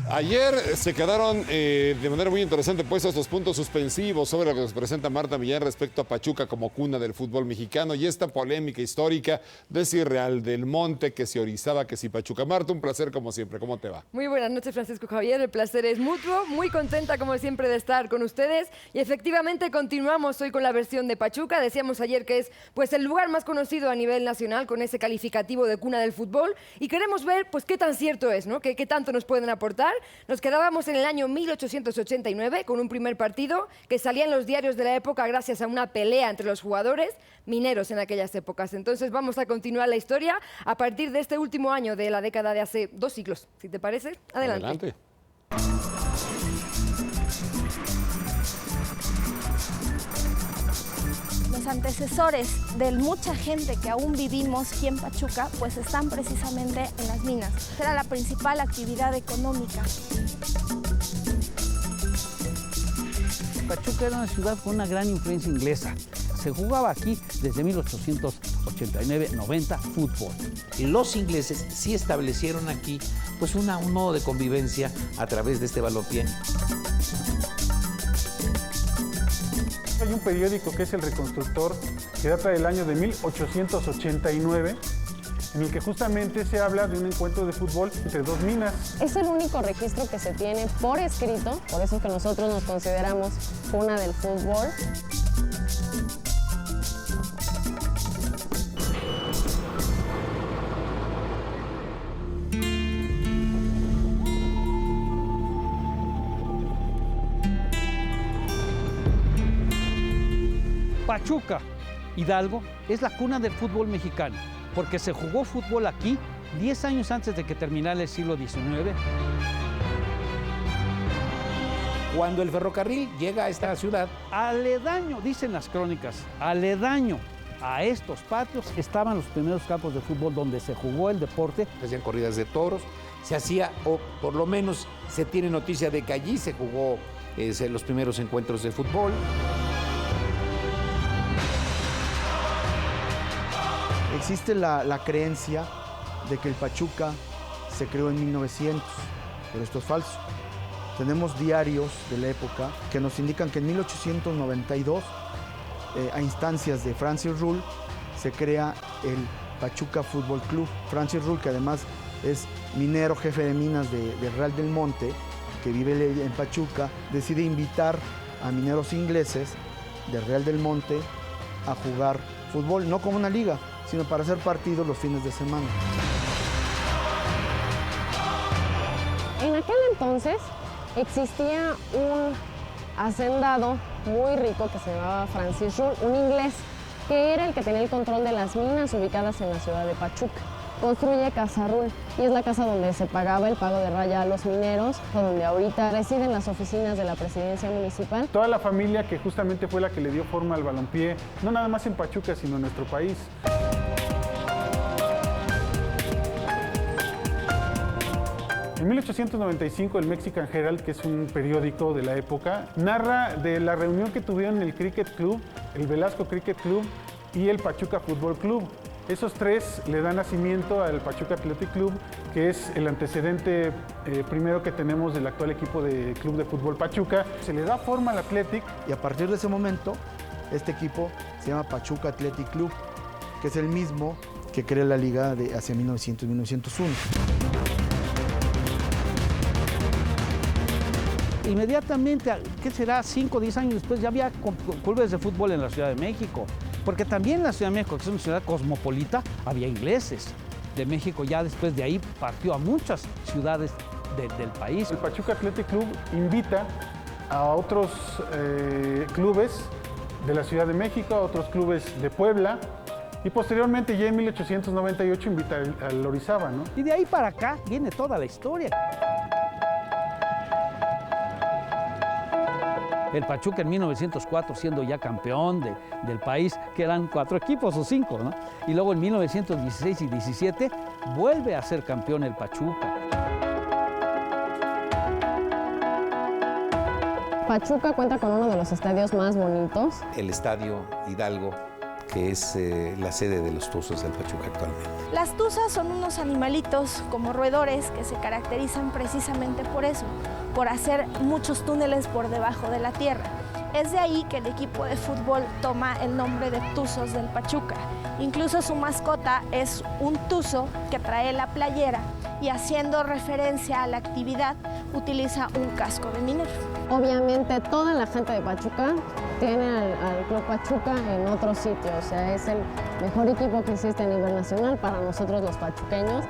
Ayer se quedaron de manera muy interesante puestos los puntos suspensivos sobre lo que nos presenta Marta Millán respecto a Pachuca como cuna del fútbol mexicano y esta polémica histórica de si Real del Monte, que si Orizaba, que si Pachuca. Marta, un placer como siempre. ¿Cómo te va? Muy buenas noches, Francisco Javier. El placer es mutuo. Muy contenta como siempre de estar con ustedes y efectivamente continuamos hoy con la versión de Pachuca. Decíamos ayer que es pues el lugar más conocido a nivel nacional con ese calificativo de cuna del fútbol y queremos ver pues qué tan cierto es, ¿no? ¿Qué tanto nos pueden aportar? Nos quedábamos en el año 1889 con un primer partido que salía en los diarios de la época gracias a una pelea entre los jugadores mineros en aquellas épocas. Entonces vamos a continuar la historia a partir de este último año de la década de hace 2 siglos. Si te parece, adelante. Los antecesores de mucha gente que aún vivimos aquí en Pachuca, pues están precisamente en las minas. Era la principal actividad económica. Pachuca era una ciudad con una gran influencia inglesa. Se jugaba aquí desde 1889-90 fútbol. Y los ingleses sí establecieron aquí pues un modo de convivencia a través de este balompié. Hay un periódico que es El Reconstructor, que data del año de 1889, en el que justamente se habla de un encuentro de fútbol entre dos minas. Es el único registro que se tiene por escrito, por eso es que nosotros nos consideramos cuna del fútbol. Pachuca, Hidalgo, es la cuna del fútbol mexicano, porque se jugó fútbol aquí 10 años antes de que terminara el siglo XIX. Cuando el ferrocarril llega a esta ciudad, Aledaño, dicen las crónicas, aledaño a estos patios estaban los primeros campos de fútbol donde se jugó el deporte. se hacían corridas de toros, se hacía, o por lo menos se tiene noticia de que allí se jugó los primeros encuentros de fútbol. Existe la creencia de que el Pachuca se creó en 1900, pero esto es falso. Tenemos diarios de la época que nos indican que en 1892, a instancias de Francis Rull, se crea el Pachuca Fútbol Club. Francis Rull, que además es minero, jefe de minas de Real del Monte, que vive en Pachuca, decide invitar a mineros ingleses de Real del Monte a jugar fútbol, no como una liga, sino para hacer partidos los fines de semana. En aquel entonces existía un hacendado muy rico que se llamaba Francis Rull, un inglés, que era el que tenía el control de las minas ubicadas en la ciudad de Pachuca. Construye Casa Rull y es la casa donde se pagaba el pago de raya a los mineros, donde ahorita residen las oficinas de la presidencia municipal. Toda la familia que justamente fue la que le dio forma al balompié, no nada más en Pachuca, sino en nuestro país. En 1895 el Mexican Herald, que es un periódico de la época, narra de la reunión que tuvieron el Cricket Club, el Velasco Cricket Club y el Pachuca Fútbol Club. Esos tres le dan nacimiento al Pachuca Athletic Club, que es el antecedente primero que tenemos del actual equipo de Club de Fútbol Pachuca. Se le da forma al Athletic. Y a partir de ese momento, este equipo se llama Pachuca Athletic Club, que es el mismo que crea la liga de hacia 1900-1901. Inmediatamente, ¿qué será? 5 o 10 años después ya había clubes de fútbol en la Ciudad de México, porque también en la Ciudad de México, que es una ciudad cosmopolita, había ingleses. De México ya después de ahí partió a muchas ciudades del país. El Pachuca Athletic Club invita a otros clubes de la Ciudad de México, a otros clubes de Puebla, y posteriormente ya en 1898 invita al Orizaba, ¿no? Y de ahí para acá viene toda la historia. El Pachuca en 1904 siendo ya campeón del país, que eran 4 equipos o 5, ¿no? Y luego en 1916 y 17 vuelve a ser campeón el Pachuca. Pachuca cuenta con uno de los estadios más bonitos. El Estadio Hidalgo que es la sede de los Tuzos del Pachuca actualmente. Las tuzas son unos animalitos como roedores que se caracterizan precisamente por eso, por hacer muchos túneles por debajo de la tierra. Es de ahí que el equipo de fútbol toma el nombre de Tuzos del Pachuca. Incluso su mascota es un tuzo que trae la playera y, haciendo referencia a la actividad, utiliza un casco de minero. Obviamente toda la gente de Pachuca tiene al Club Pachuca en otro sitio, o sea, es el mejor equipo que existe a nivel nacional para nosotros los pachuqueños.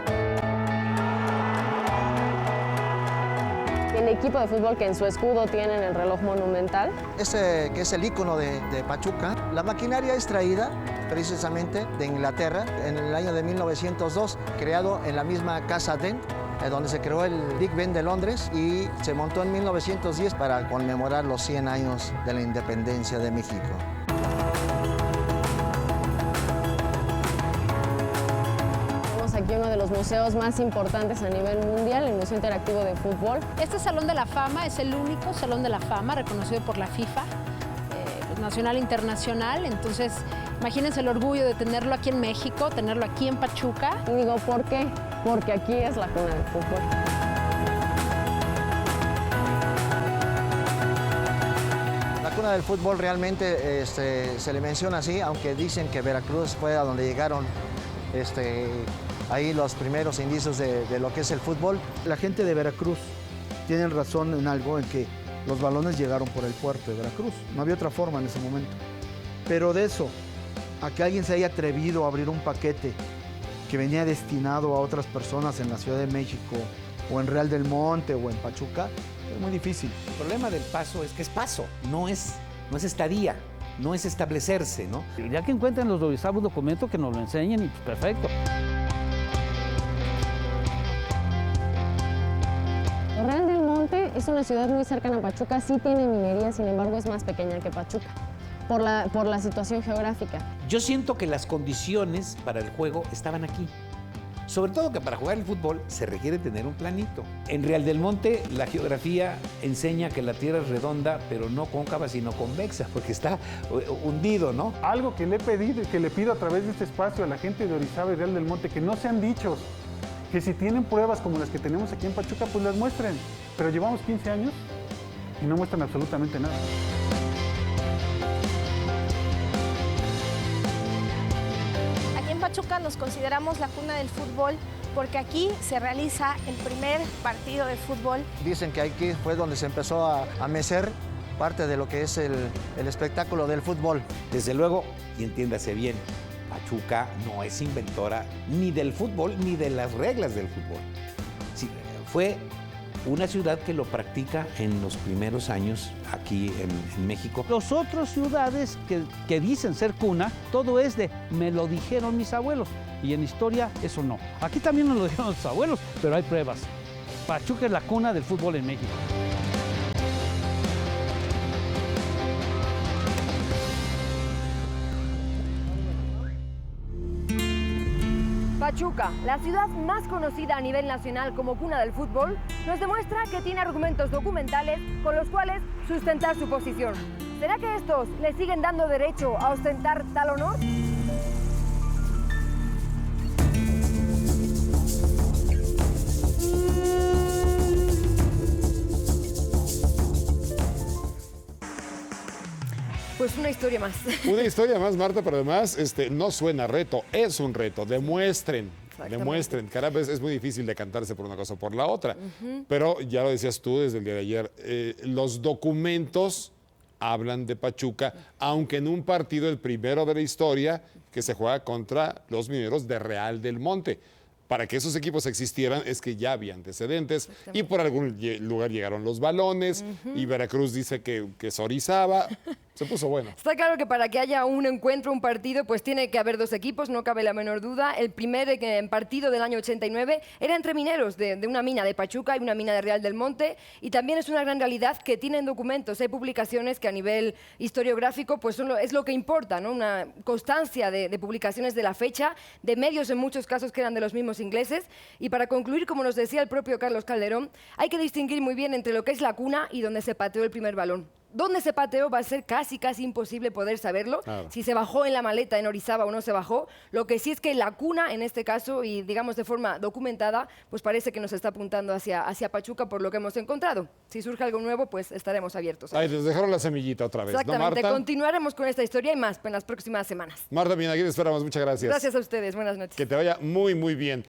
El equipo de fútbol que en su escudo tienen el reloj monumental. Ese que es el ícono de Pachuca. La maquinaria es traída precisamente de Inglaterra en el año de 1902, creado en la misma Casa Dent, donde se creó el Big Ben de Londres, y se montó en 1910 para conmemorar los 100 años de la independencia de México. Aquí uno de los museos más importantes a nivel mundial, el Museo Interactivo de Fútbol. Este Salón de la Fama es el único Salón de la Fama reconocido por la FIFA, nacional e internacional. Entonces, imagínense el orgullo de tenerlo aquí en México, tenerlo aquí en Pachuca. Y digo, ¿por qué? Porque aquí es la cuna del fútbol. La cuna del fútbol realmente se le menciona así, aunque dicen que Veracruz fue a donde llegaron ahí los primeros indicios de lo que es el fútbol. La gente de Veracruz tiene razón en algo, en que los balones llegaron por el puerto de Veracruz. No había otra forma en ese momento. Pero de eso, a que alguien se haya atrevido a abrir un paquete que venía destinado a otras personas en la Ciudad de México, o en Real del Monte, o en Pachuca, es muy difícil. El problema del paso es que es paso, no es estadía, no es establecerse, ¿no? Ya que encuentren los revisables documentos, que nos lo enseñen y pues perfecto. Real del Monte es una ciudad muy cercana a Pachuca, sí tiene minería, sin embargo es más pequeña que Pachuca, por la situación geográfica. Yo siento que las condiciones para el juego estaban aquí. Sobre todo que para jugar el fútbol se requiere tener un planito. En Real del Monte la geografía enseña que la tierra es redonda, pero no cóncava, sino convexa, porque está hundido, ¿no? Algo que le he pedido y que le pido a través de este espacio a la gente de Orizaba y Real del Monte, que no sean dichos, que si tienen pruebas como las que tenemos aquí en Pachuca, pues las muestren. Pero llevamos 15 años y no muestran absolutamente nada. Aquí en Pachuca nos consideramos la cuna del fútbol porque aquí se realiza el primer partido de fútbol. Dicen que aquí fue donde se empezó a mecer parte de lo que es el espectáculo del fútbol. Desde luego, y entiéndase bien, Pachuca no es inventora ni del fútbol ni de las reglas del fútbol. Sí, fue una ciudad que lo practica en los primeros años aquí en México. Las otras ciudades que dicen ser cuna, todo es de me lo dijeron mis abuelos. Y en historia eso no. Aquí también nos lo dijeron los abuelos, pero hay pruebas. Pachuca es la cuna del fútbol en México. Pachuca, la ciudad más conocida a nivel nacional como cuna del fútbol, nos demuestra que tiene argumentos documentales con los cuales sustentar su posición. ¿Será que estos le siguen dando derecho a ostentar tal honor? Pues una historia más. Una historia más, Marta, pero además no suena reto, es un reto. Demuestren. Cada vez es muy difícil decantarse por una cosa o por la otra. Pero ya lo decías tú desde el día de ayer, los documentos hablan de Pachuca, aunque en un partido, el primero de la historia, que se juega contra los Mineros de Real del Monte. Para que esos equipos existieran es que ya había antecedentes y por algún lugar llegaron los balones y Veracruz dice que es Orizaba. Se puso bueno. Está claro que para que haya un encuentro, un partido, pues tiene que haber dos equipos, no cabe la menor duda. El primer partido del año 89 era entre mineros de una mina de Pachuca y una mina de Real del Monte, y también es una gran realidad que tienen documentos, hay publicaciones que a nivel historiográfico pues es lo que importa, ¿no? Una constancia de publicaciones de la fecha, de medios en muchos casos que eran de los mismos ingleses. Y para concluir, como nos decía el propio Carlos Calderón, hay que distinguir muy bien entre lo que es la cuna y donde se pateó el primer balón. dónde se pateó va a ser casi imposible poder saberlo. Claro. Si se bajó en la maleta en Orizaba o no se bajó. Lo que sí es que la cuna, en este caso, y digamos de forma documentada, pues parece que nos está apuntando hacia Pachuca por lo que hemos encontrado. Si surge algo nuevo, pues estaremos abiertos. Ahí les dejaron la semillita otra vez, ¿no, Exactamente, Marta? continuaremos con esta historia y más en las próximas semanas. Marta Bien, aquí te esperamos. Muchas gracias. Gracias a ustedes, buenas noches. Que te vaya muy bien.